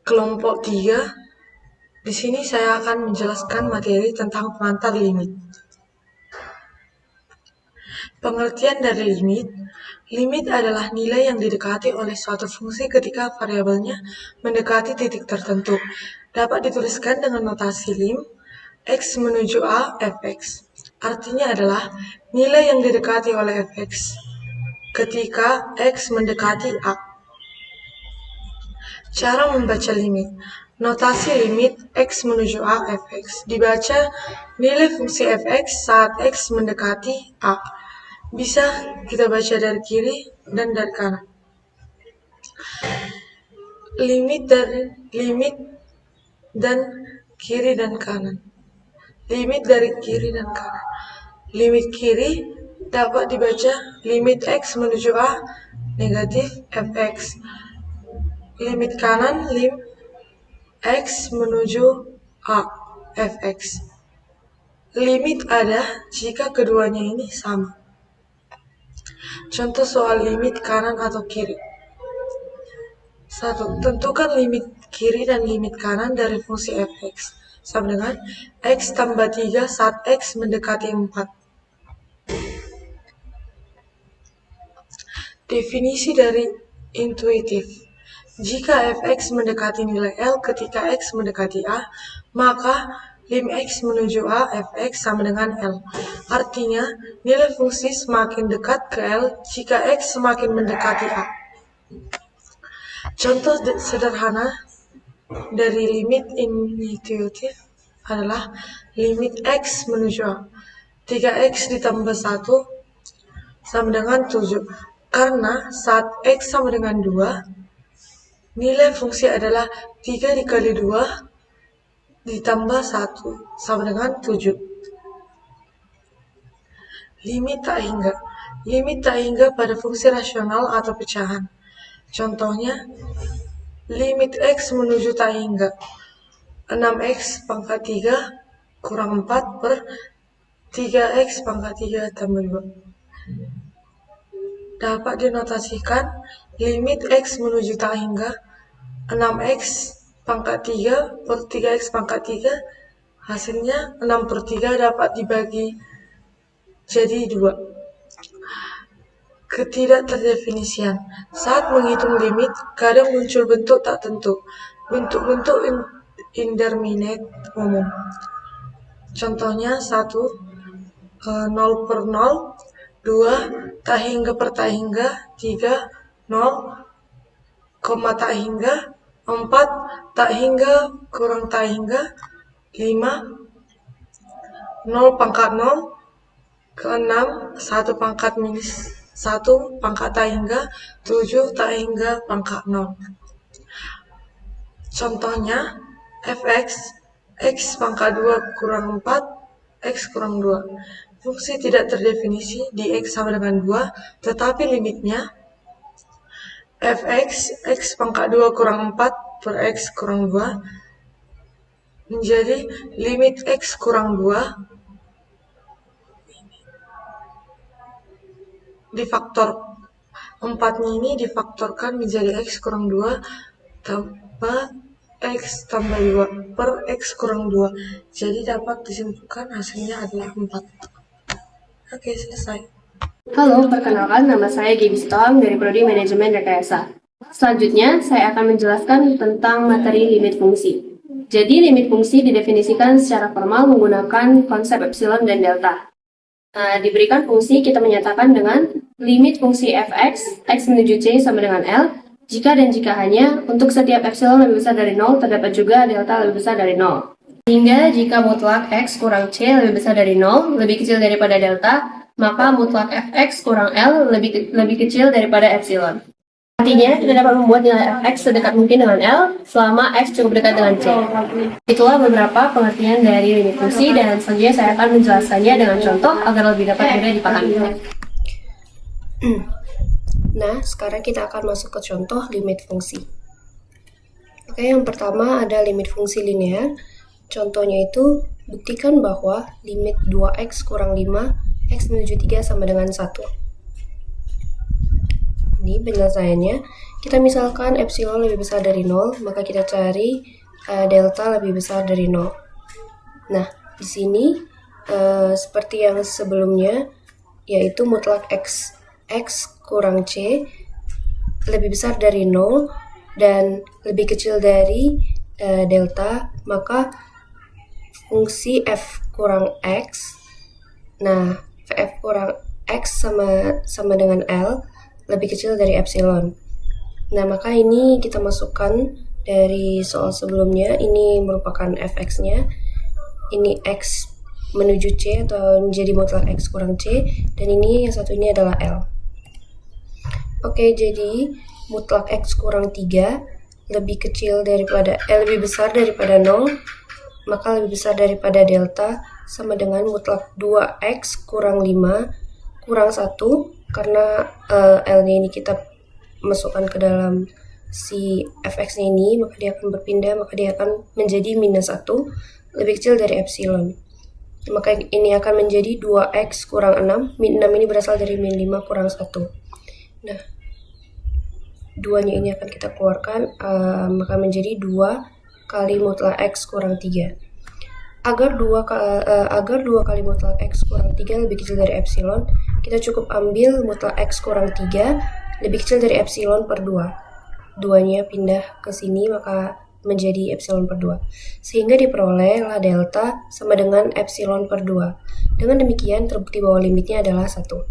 kelompok 3. Di sini saya akan menjelaskan materi tentang pengantar limit. Pengertian dari limit. Limit adalah nilai yang didekati oleh suatu fungsi ketika variabelnya mendekati titik tertentu. Dapat dituliskan dengan notasi lim, x menuju a, fx. Artinya adalah nilai yang didekati oleh fx ketika x mendekati a. Cara membaca limit. Notasi limit x menuju a fx. Dibaca nilai fungsi fx saat x mendekati a. Bisa kita baca dari kiri dan dari kanan. Limit dan kiri dan kanan. Limit dari kiri dan kanan. Limit kiri dapat dibaca limit x menuju a negatif fx. Limit kanan lim x menuju a fx. Limit ada jika keduanya ini sama. Contoh soal limit kanan atau kiri. 1. Tentukan limit kiri dan limit kanan dari fungsi fx sama dengan x tambah 3 saat x mendekati 4. Definisi dari intuitif. Jika fx mendekati nilai L ketika x mendekati A, maka lim x menuju A fx sama dengan L. Artinya, nilai fungsi semakin dekat ke L jika x semakin mendekati A. Contoh sederhana dari limit intuitif adalah limit x menuju A. 3x ditambah 1 sama dengan 7. Karena saat x sama dengan 2, nilai fungsi adalah 3 dikali 2 ditambah 1 sama dengan 7. Limit tak hingga. Limit tak hingga pada fungsi rasional atau pecahan. Contohnya, limit x menuju tak hingga 6x pangkat 3 kurang 4 per 3x pangkat 3 tambah 2. Dapat dinotasikan limit x menuju tak hingga 6x pangkat 3 per 3x pangkat 3, hasilnya 6 per 3 dapat dibagi jadi 2. Ketidakterdefinisian. Saat menghitung limit, kadang muncul bentuk tak tentu, bentuk-bentuk indeterminate umum. Contohnya 1, 0 per 0, 2, tak hingga per tak hingga, 3, 0, koma tak hingga, 4, tak hingga kurang tak hingga, 5, 0 pangkat 0, ke-6, 1 pangkat minus 1 pangkat tak hingga, 7 tak hingga pangkat 0. Contohnya, fx, x pangkat 2 kurang 4, x kurang 2. Fungsi tidak terdefinisi di x sama dengan 2, tetapi limitnya fx, x pangkat 2 kurang 4 per x kurang 2 menjadi limit x kurang 2 difaktor 4-nya ini difaktorkan menjadi x kurang 2 tambah x tambah 2 per x kurang 2. Jadi dapat disimpulkan hasilnya adalah 4. Oke, selesai. Halo, perkenalkan nama saya Gaby Sitohang dari Prodi Manajemen Rekayasa. Selanjutnya, saya akan menjelaskan tentang materi limit fungsi. Jadi, limit fungsi didefinisikan secara formal menggunakan konsep epsilon dan delta. Diberikan fungsi, kita menyatakan dengan limit fungsi fx, x menuju c sama dengan L, jika dan jika hanya untuk setiap epsilon lebih besar dari 0, terdapat juga delta lebih besar dari 0. Sehingga jika mutlak x kurang c lebih besar dari 0, lebih kecil daripada delta, maka mutlak fx kurang L lebih kecil daripada epsilon. Artinya, kita dapat membuat nilai fx sedekat mungkin dengan L selama x cukup dekat dengan c. Itulah beberapa pengertian dari limit fungsi, dan selanjutnya saya akan menjelaskannya dengan contoh agar lebih dapat mudah dipahami. Nah, sekarang kita akan masuk ke contoh limit fungsi. Oke, yang pertama ada limit fungsi linear. Contohnya itu, buktikan bahwa limit 2x kurang 5, x menuju 3 sama dengan 1. Ini penyelesaiannya. Kita misalkan epsilon lebih besar dari 0, maka kita cari delta lebih besar dari 0. Nah, di sini seperti yang sebelumnya, yaitu mutlak x kurang c lebih besar dari 0 dan lebih kecil dari delta, maka fungsi f kurang x, nah f kurang x sama dengan L lebih kecil dari epsilon. Nah, maka ini kita masukkan dari soal sebelumnya. Ini merupakan fx-nya. Ini x menuju c atau menjadi mutlak x kurang c, dan ini yang satu ini adalah L. Oke, jadi mutlak x kurang 3 lebih besar daripada 0, maka lebih besar daripada delta, sama dengan mutlak 2x kurang 5 kurang 1, karena L-nya ini kita masukkan ke dalam si fx-nya ini, maka dia akan berpindah, maka dia akan menjadi minus 1, lebih kecil dari epsilon. Maka ini akan menjadi 2x kurang 6, min 6 ini berasal dari min 5 kurang 1. Nah, 2-nya ini akan kita keluarkan, maka menjadi 2 kali mutlak x kurang 3. Agar 2 kali mutlak x kurang 3 lebih kecil dari epsilon, kita cukup ambil mutlak x kurang 3 lebih kecil dari epsilon per 2. 2-nya pindah ke sini, maka menjadi epsilon per 2. Sehingga diperolehlah delta sama dengan epsilon per 2. Dengan demikian, terbukti bahwa limitnya adalah 1.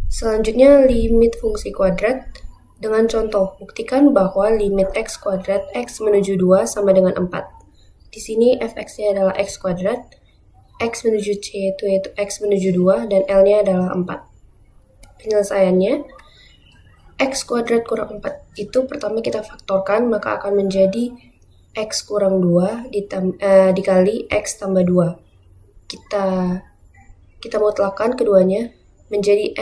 Selanjutnya, limit fungsi kuadrat dengan contoh. Buktikan bahwa limit x kuadrat x menuju 2 sama dengan 4. Di sini fx-nya adalah x kuadrat, x menuju c yaitu x menuju 2, dan L-nya adalah 4. Penyelesaiannya, x kuadrat kurang 4 itu pertama kita faktorkan, maka akan menjadi x kurang 2 dikali x tambah 2. Kita mutlakkan keduanya, menjadi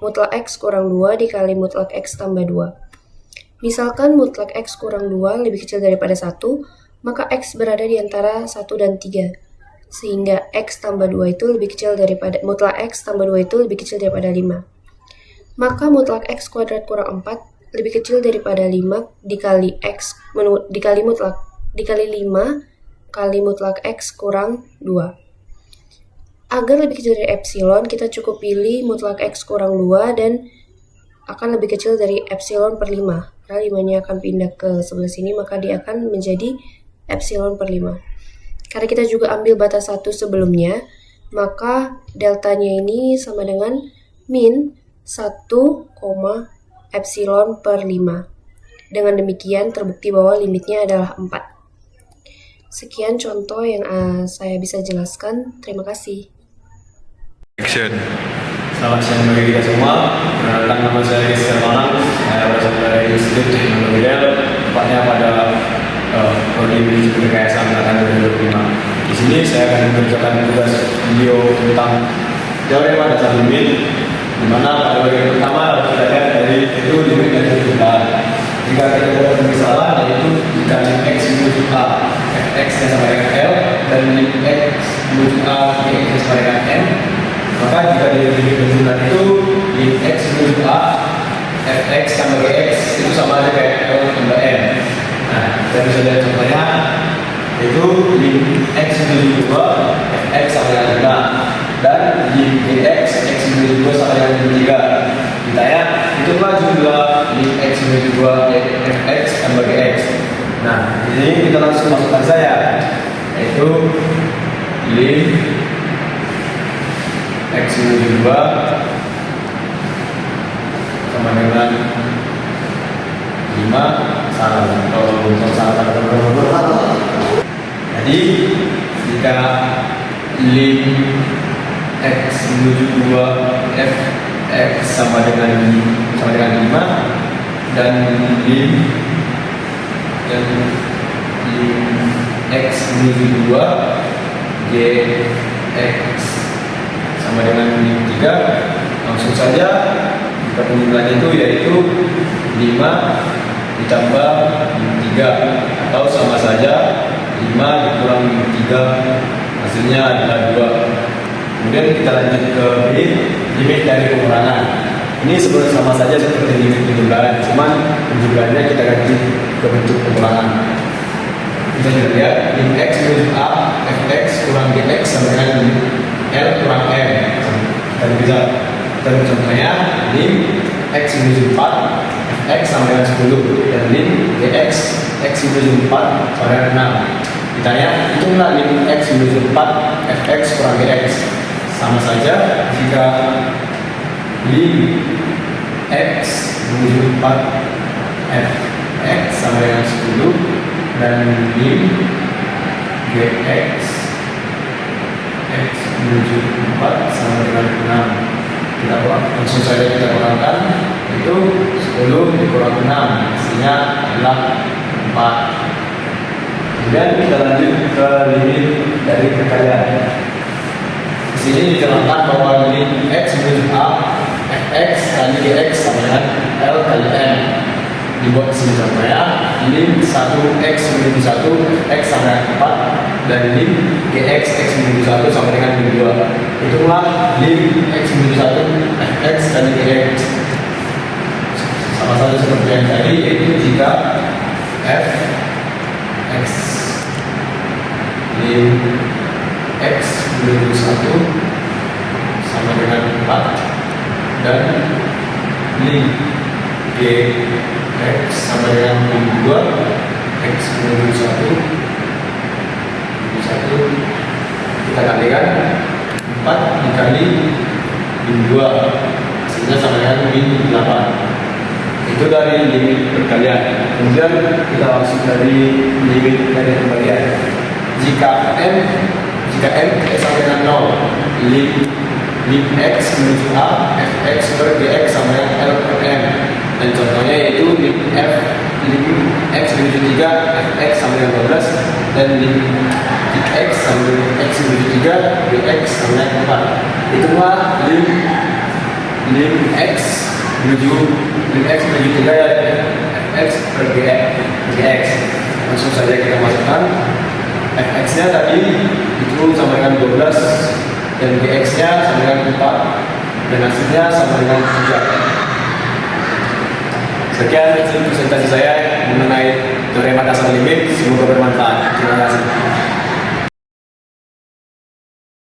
mutlak x kurang 2 dikali mutlak x tambah 2. Misalkan mutlak x kurang 2 lebih kecil daripada 1, maka x berada di antara 1 dan 3. Sehingga x tambah 2 itu lebih kecil daripada mutlak x tambah 2 itu lebih kecil daripada 5. Maka mutlak x kuadrat kurang 4 lebih kecil daripada 5 dikali 5 kali mutlak x kurang 2. Agar lebih kecil dari epsilon, kita cukup pilih mutlak x kurang 2 dan akan lebih kecil dari epsilon per 5. Karena 5-nya akan pindah ke sebelah sini, maka dia akan menjadi epsilon per 5. Karena kita juga ambil batas 1 sebelumnya, maka deltanya ini sama dengan min 1, epsilon per 5. Dengan demikian, terbukti bahwa limitnya adalah 4. Sekian contoh yang saya bisa jelaskan. Terima kasih. Action. Selamat siang bagi kita semua. Perkenalkan, nama saya Rizky Manang. Saya berasal dari Institut Teknologi Del, tepatnya pada Prodi Manajemen Rekayasa Angkatan 2025. Di sini saya akan mengerjakan tugas video tentang teorema dasar limit, di mana pada bagian pertama harus kita lihat dari itu limit dari permukaan. Jika kita dapat permisalan, yaitu jika limit x menuju a, fx yang sama dengan L, dan limit x menuju a, fx yang sama dengan n, maka jika di limit permukaan itu limit x menuju a, fx sama gx itu sama aja kayak L tambah n. Nah, kita bisa lihat contohnya, yaitu limit x menuju 2, fx sama dengan 5, dan limit gx, x menuju 2 sama dengan 3. Ditanya, itulah jumlah limit x menuju 2 yaitu fx tambah gx. Nah, di sini kita langsung masukkan saja, yaitu limit x menuju 2 sama dengan 5 salah atau jadi jika lim x menuju 2 fx sama dengan 5 dan lim x menuju 2 gx sama dengan lim 3, langsung saja kita penjumlahan itu yaitu 5 ditambah 3, atau sama saja 5 dikurang 3, hasilnya adalah 2. Kemudian kita lanjut ke B, limit dari pengurangan. Ini sebenarnya sama saja seperti limit penjumlahan, cuman penjumlahannya kita ganti ke bentuk pengulangan. Kita sudah lihat lim x menuju a fx kurang gx sama dengan lim l kurang m. Dan bisa kita contohnya lim x menuju 4 fx sama dengan 10 dan lim gx x menuju 4 sama dengan 6. Ditanya hitunglah lim x menuju 4 fx kurang gx. Sama saja jika lim x menuju 4 fx sama dengan 10 dan lim gx x menuju 4 sama dengan 6. Kita langsung saja kita kurangkan, itu 10 dikurang 6 hasilnya adalah 4. Kemudian kita lanjut ke limit dari perkalian. Di sini diterangkan bahwa limit x menuju a fx kali gx sama dengan l kali m. Dibuat sini contohnya lim 1x menuju 1 x sama dengan 4 dan lim gx x menuju 1 sama dengan lim 2. Itulah lim x menuju 1 fx kali gx. Sama saja seperti yang tadi, yaitu jika f x lim x menuju 1 sama dengan 4 dan lim g x sama dengan lim 2 x menuju 1 kita kalikan 4 dikali lim 2 hasilnya sama dengan lim 8. Itu dari limit perkalian. Kemudian kita langsung dari limit dari pembalian. Jika m sama dengan 0, lim x menuju a fx per gx sama dengan l per m. Dan contohnya yaitu lim x menuju 3 fx sama dengan 12 dan lim x sama dengan x menuju 3 gx sama dengan 4. Itulah lim x menuju 3 ya fx per gx. Langsung saja kita masukkan fx nya tadi itu sama dengan 12 dan gx nya sama dengan 4 dan hasilnya sama dengan 3. Sekian presentasi saya mengenai teorema dasar limit. Semoga bermanfaat. Terima kasih.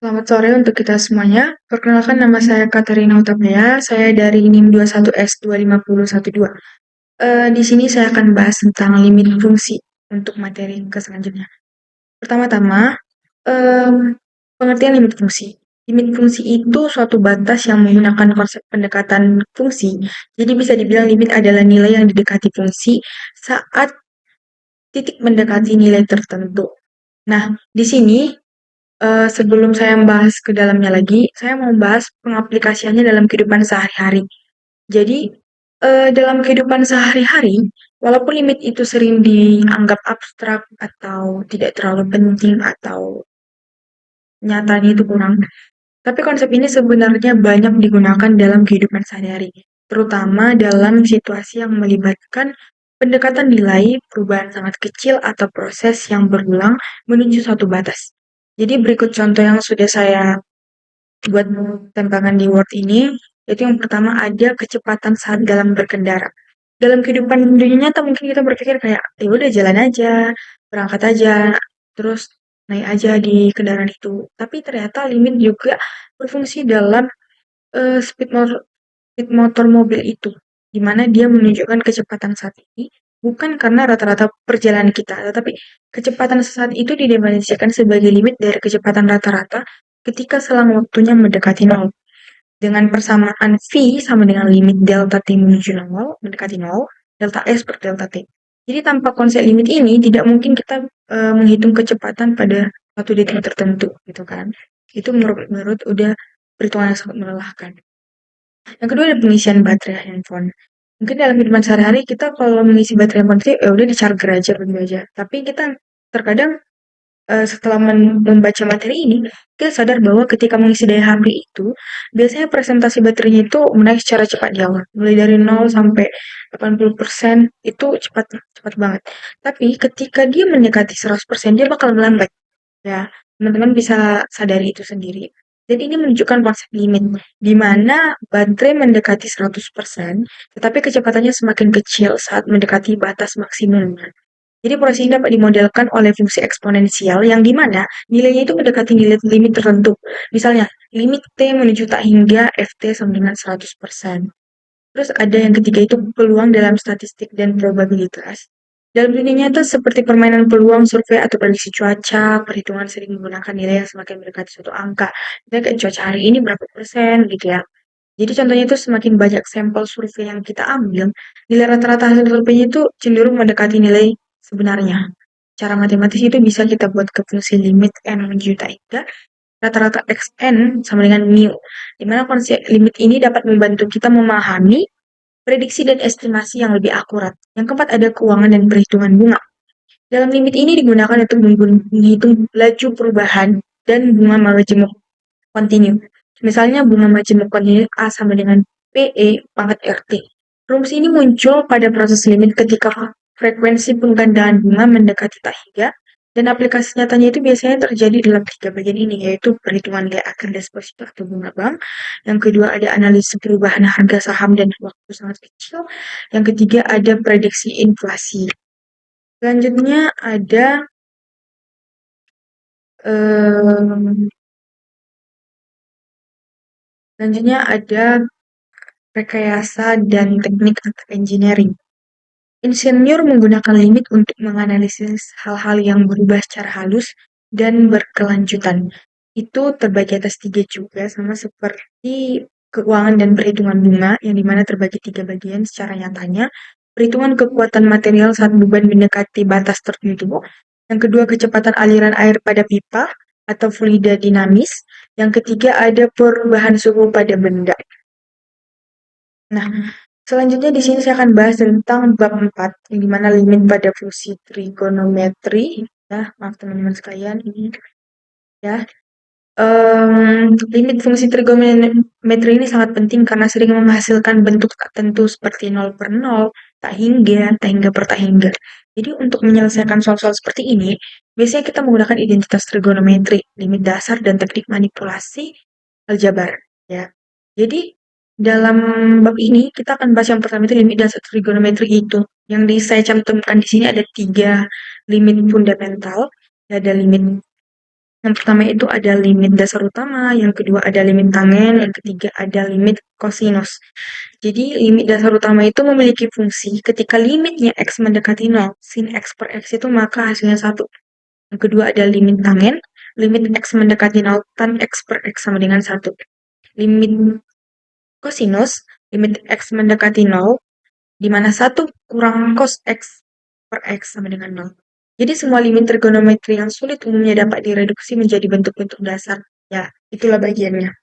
Selamat sore untuk kita semuanya. Perkenalkan, nama saya Katerina Utapaya. Saya dari NIM 21S25012. Di sini saya akan bahas tentang limit fungsi untuk materi ke selanjutnya. Pertama-tama, pengertian limit fungsi. Limit fungsi itu suatu batas yang menggunakan konsep pendekatan fungsi. Jadi bisa dibilang limit adalah nilai yang didekati fungsi saat titik mendekati nilai tertentu. Nah, di sini sebelum saya membahas ke dalamnya lagi, saya mau membahas pengaplikasiannya dalam kehidupan sehari-hari. Jadi, dalam kehidupan sehari-hari, walaupun limit itu sering dianggap abstrak atau tidak terlalu penting atau nyatanya itu kurang, tapi konsep ini sebenarnya banyak digunakan dalam kehidupan sehari-hari, terutama dalam situasi yang melibatkan pendekatan nilai, perubahan sangat kecil, atau proses yang berulang menuju suatu batas. Jadi berikut contoh yang sudah saya buat tempangan di Word ini, yaitu yang pertama ada kecepatan saat dalam berkendara. Dalam kehidupan dunia nyata mungkin kita berpikir kayak, ya udah jalan aja, berangkat aja, terus naik aja di kendaraan itu. Tapi ternyata limit juga berfungsi dalam speed motor mobil itu, di mana dia menunjukkan kecepatan saat ini bukan karena rata-rata perjalanan kita, tetapi kecepatan saat itu didefinisikan sebagai limit dari kecepatan rata-rata ketika selang waktunya mendekati 0. Dengan persamaan V sama dengan limit delta T menuju 0, mendekati 0, delta S per delta T. Jadi tanpa konsep limit ini, tidak mungkin kita menghitung kecepatan pada suatu detik tertentu, gitu kan. Itu menurut udah perhitungan yang sangat melelahkan. Yang kedua ada pengisian baterai handphone. Mungkin dalam kehidupan sehari-hari kita kalau mengisi baterai handphone itu ya udah di charger aja begitu aja. Tapi kita terkadang setelah membaca materi ini, kita sadar bahwa ketika mengisi daya HP itu, biasanya presentasi baterainya itu menaik secara cepat di awal. Mulai dari 0 sampai 80% itu cepat banget. Tapi ketika dia mendekati 100%, dia bakal melambat. Ya, teman-teman bisa sadari itu sendiri. Dan ini menunjukkan konsep limit, di mana baterai mendekati 100%, tetapi kecepatannya semakin kecil saat mendekati batas maksimum. Jadi proses ini dapat dimodelkan oleh fungsi eksponensial yang di mana nilainya itu mendekati nilai limit tertentu. Misalnya, limit T menuju tak hingga Ft sama dengan 100%. Terus ada yang ketiga itu peluang dalam statistik dan probabilitas. Dalam dunia nyata seperti permainan peluang, survei, atau prediksi cuaca, perhitungan sering menggunakan nilai yang semakin mendekati suatu angka. Misalnya kayak cuaca hari ini berapa persen gitu ya. Jadi contohnya itu semakin banyak sampel survei yang kita ambil, nilai rata-rata hasil surveinya itu cenderung mendekati nilai sebenarnya. Cara matematis itu bisa kita buat ke fungsi limit n menuju tak hingga rata-rata xn sama dengan mu, di mana konsep limit ini dapat membantu kita memahami prediksi dan estimasi yang lebih akurat. Yang keempat ada keuangan dan perhitungan bunga. Dalam limit ini digunakan untuk menghitung laju perubahan dan bunga majemuk kontinu. Misalnya bunga majemuk kontinu A sama dengan PE pangkat RT. Rumus ini muncul pada proses limit ketika frekuensi penggandaan bunga mendekati tak hingga, dan aplikasi nyatanya itu biasanya terjadi dalam tiga bagian ini, yaitu perhitungan nilai akhir deposito atau bunga bank. Yang kedua ada analisis perubahan harga saham dan waktu sangat kecil. Yang ketiga ada prediksi inflasi. Selanjutnya ada rekayasa dan teknik atau engineering. Insinyur menggunakan limit untuk menganalisis hal-hal yang berubah secara halus dan berkelanjutan. Itu terbagi atas tiga juga, sama seperti keuangan dan perhitungan bunga, yang dimana terbagi tiga bagian secara nyatanya. Perhitungan kekuatan material saat beban mendekati batas tertentu. Yang kedua, kecepatan aliran air pada pipa atau fluida dinamis. Yang ketiga, ada perubahan suhu pada benda. Nah, selanjutnya di sini saya akan bahas tentang bab 4, yang dimana limit pada fungsi trigonometri. Ya, maaf teman-teman sekalian, ini ya. Limit fungsi trigonometri ini sangat penting karena sering menghasilkan bentuk tak tentu seperti 0/0, tak hingga per tak hingga. Jadi untuk menyelesaikan soal-soal seperti ini, biasanya kita menggunakan identitas trigonometri, limit dasar, dan teknik manipulasi aljabar. Ya. Jadi dalam bab ini kita akan bahas yang pertama itu limit dasar trigonometri itu. Yang saya cantumkan di sini ada 3 limit fundamental. Ada limit yang pertama itu ada limit dasar utama, yang kedua ada limit tangen, yang ketiga ada limit kosinus. Jadi limit dasar utama itu memiliki fungsi ketika limitnya x mendekati 0, sin x per x itu maka hasilnya 1. Yang kedua ada limit tangen, limit x mendekati 0, tan x per x sama dengan 1. Limit kosinus, limit x mendekati 0, di mana 1 kurang cos x per x sama dengan 0. Jadi semua limit trigonometri yang sulit umumnya dapat direduksi menjadi bentuk-bentuk dasar. Ya, itulah bagiannya.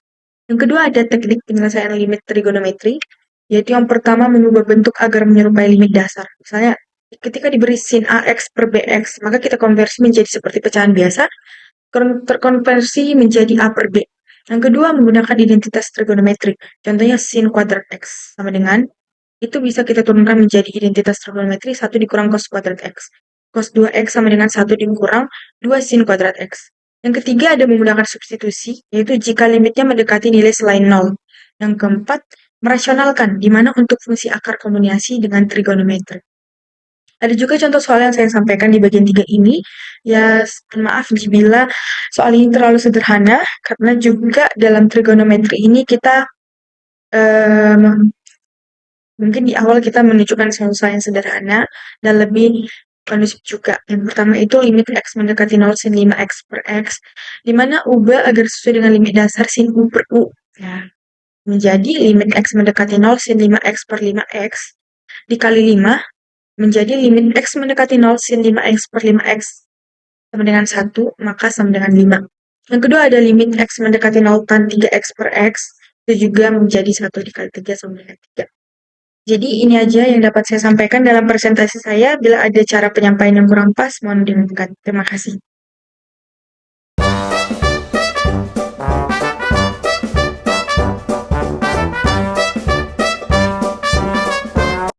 Yang kedua ada teknik penyelesaian limit trigonometri, yaitu yang pertama mengubah bentuk agar menyerupai limit dasar. Misalnya, ketika diberi sin AX per BX, maka kita konversi menjadi seperti pecahan biasa, terkonversi menjadi A per B. Yang kedua menggunakan identitas trigonometri. Contohnya sin kuadrat X sama dengan, itu bisa kita turunkan menjadi identitas trigonometri 1 dikurang cos kuadrat X. Cos 2x sama dengan 1 dikurang 2 sin kuadrat X. Yang ketiga ada menggunakan substitusi, yaitu jika limitnya mendekati nilai selain 0. Yang keempat, merasionalkan, di mana untuk fungsi akar kombinasi dengan trigonometri. Ada juga contoh soal yang saya sampaikan di bagian 3 ini. Ya, maaf jika soal ini terlalu sederhana, karena juga dalam trigonometri ini kita mungkin di awal kita menunjukkan soal yang sederhana dan lebih kondusif juga. Yang pertama itu limit x mendekati 0 sin 5x per x, di mana ubah agar sesuai dengan limit dasar sin u per u. Ya. Menjadi limit x mendekati 0 sin 5x per 5x dikali 5 menjadi limit x mendekati 0 sin 5x per 5x sama dengan 1, maka sama dengan 5. Yang kedua ada limit x mendekati 0 tan 3x per x, itu juga menjadi 1 dikali 3 sama dengan 3. Jadi ini aja yang dapat saya sampaikan dalam presentasi saya. Bila ada cara penyampaian yang kurang pas, mohon dimaafkan. Terima kasih.